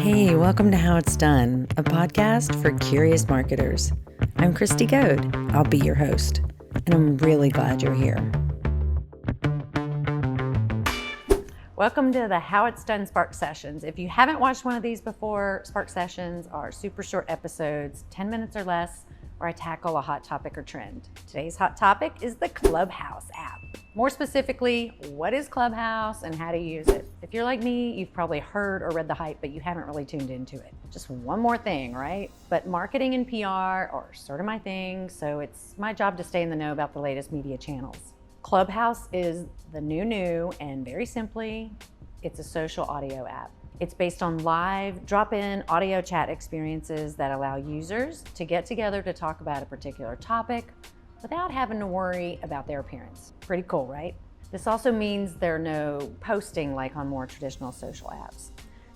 Hey, welcome to How It's Done, a podcast for curious marketers. I'm Kriste. I'll be your host, and I'm really glad you're here. Welcome to the How It's Done Spark Sessions. If you haven't watched one of these before, Spark Sessions are super short episodes, 10 minutes or less, where I tackle a hot topic or trend. Today's hot topic is the Clubhouse app. More specifically, what is Clubhouse and how to use it? If you're like me, you've probably heard or read the hype, but you haven't really tuned into it. Just one more thing, right? But marketing and PR are sort of my thing, so it's my job to stay in the know about the latest media channels. Clubhouse is the new, and very simply, it's a social audio app. It's based on live, drop-in audio chat experiences that allow users to get together to talk about a particular topic without having to worry about their appearance. Pretty cool, right? This also means there are no posting like on more traditional social apps.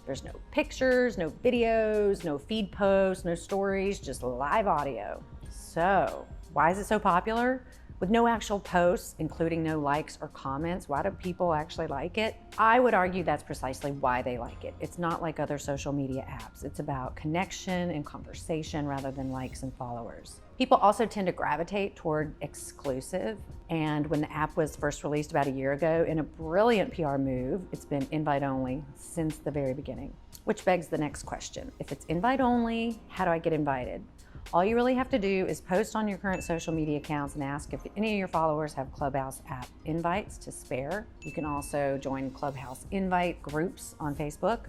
There's no pictures, no videos, no feed posts, no stories, just live audio. So, why is it so popular? With no actual posts, including no likes or comments, why do people actually like it? I would argue that's precisely why they like it. It's not like other social media apps. It's about connection and conversation rather than likes and followers. People also tend to gravitate toward exclusive. And when the app was first released about a year ago, in a brilliant PR move, it's been invite only since the very beginning. Which begs the next question. If it's invite only, how do I get invited? All you really have to do is post on your current social media accounts and ask if any of your followers have Clubhouse app invites to spare. You can also join Clubhouse invite groups on Facebook.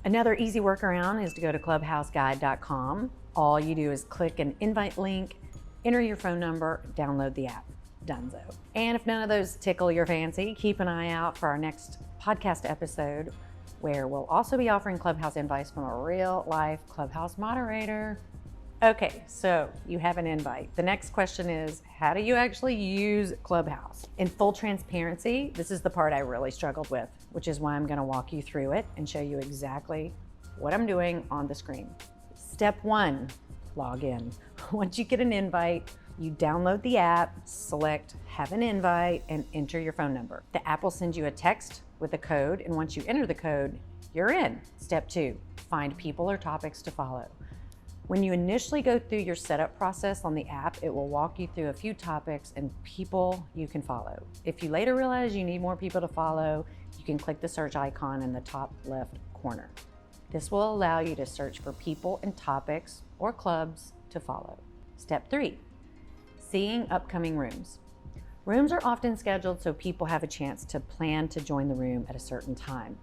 Another easy workaround is to go to clubhouseguide.com. All you do is click an invite link, enter your phone number, download the app. Dunzo. And if none of those tickle your fancy, keep an eye out for our next podcast episode where we'll also be offering Clubhouse invites from a real life Clubhouse moderator. Okay, so you have an invite. The next question is, how do you actually use Clubhouse? In full transparency, this is the part I really struggled with, which is why I'm gonna walk you through it and show you exactly what I'm doing on the screen. Step one, log in. Once you get an invite, you download the app, select have an invite, and enter your phone number. The app will send you a text with a code, and once you enter the code, you're in. Step two, find people or topics to follow. When you initially go through your setup process on the app, it will walk you through a few topics and people you can follow. If you later realize you need more people to follow, you can click the search icon in the top left corner. This will allow you to search for people and topics or clubs to follow. Step three, seeing upcoming rooms. Rooms are often scheduled so people have a chance to plan to join the room at a certain time.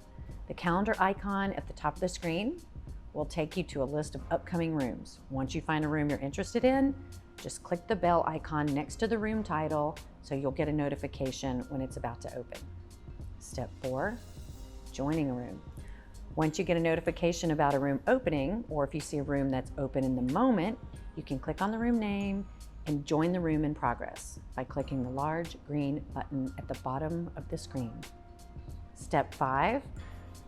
The calendar icon at the top of the screen will take you to a list of upcoming rooms. Once you find a room you're interested in, just click the bell icon next to the room title so you'll get a notification when it's about to open. Step four, joining a room. Once you get a notification about a room opening, or if you see a room that's open in the moment, you can click on the room name and join the room in progress by clicking the large green button at the bottom of the screen. Step five,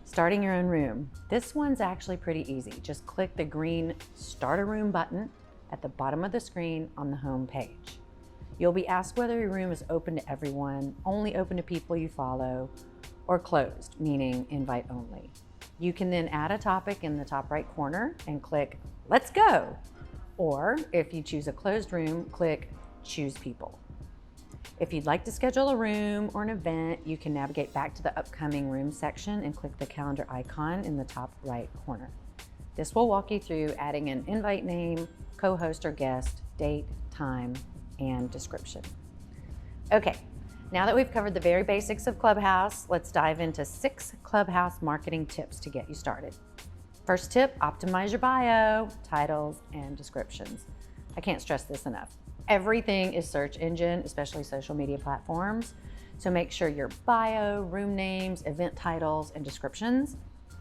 starting your own room. This one's actually pretty easy. Just click the green Start a Room button at the bottom of the screen on the home page. You'll be asked whether your room is open to everyone, only open to people you follow, or closed, meaning invite only. You can then add a topic in the top right corner and click Let's Go. Or if you choose a closed room, click Choose People. If you'd like to schedule a room or an event, you can navigate back to the upcoming room section and click the calendar icon in the top right corner. This will walk you through adding an invite name, co-host or guest, date, time, and description. Okay, now that we've covered the very basics of Clubhouse, let's dive into 6 Clubhouse marketing tips to get you started. First tip, optimize your bio, titles, and descriptions. I can't stress this enough. Everything is search engine, especially social media platforms. So make sure your bio, room names, event titles, and descriptions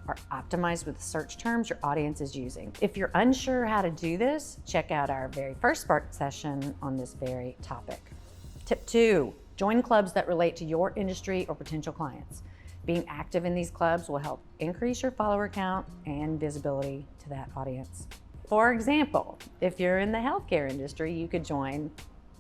are optimized with the search terms your audience is using. If you're unsure how to do this, check out our very first Spark session on this very topic. Tip 2, join clubs that relate to your industry or potential clients. Being active in these clubs will help increase your follower count and visibility to that audience. For example, if you're in the healthcare industry, you could join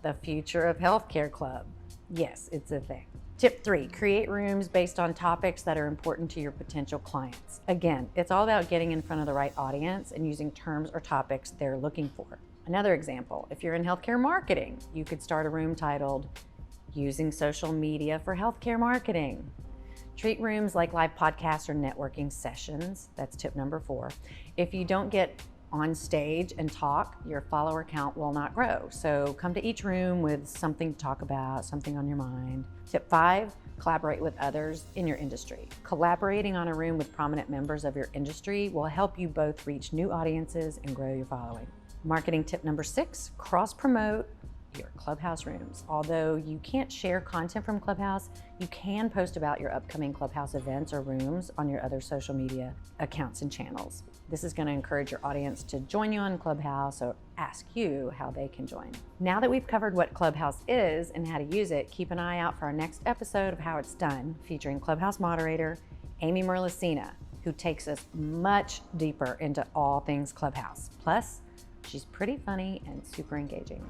the Future of Healthcare Club. Yes, it's a thing. Tip 3, create rooms based on topics that are important to your potential clients. Again, it's all about getting in front of the right audience and using terms or topics they're looking for. Another example, if you're in healthcare marketing, you could start a room titled Using Social Media for Healthcare Marketing. Treat rooms like live podcasts or networking sessions. That's tip number 4. If you don't get on stage and talk, your follower count will not grow. So come to each room with something to talk about, something on your mind. Tip 5, collaborate with others in your industry. Collaborating on a room with prominent members of your industry will help you both reach new audiences and grow your following. Marketing tip number 6, cross-promote your Clubhouse rooms. Although you can't share content from Clubhouse, you can post about your upcoming Clubhouse events or rooms on your other social media accounts and channels. This is going to encourage your audience to join you on Clubhouse or ask you how they can join. Now that we've covered what Clubhouse is and how to use it, keep an eye out for our next episode of How It's Done, featuring Clubhouse moderator Amy Merlicina, who takes us much deeper into all things Clubhouse. Plus, she's pretty funny and super engaging.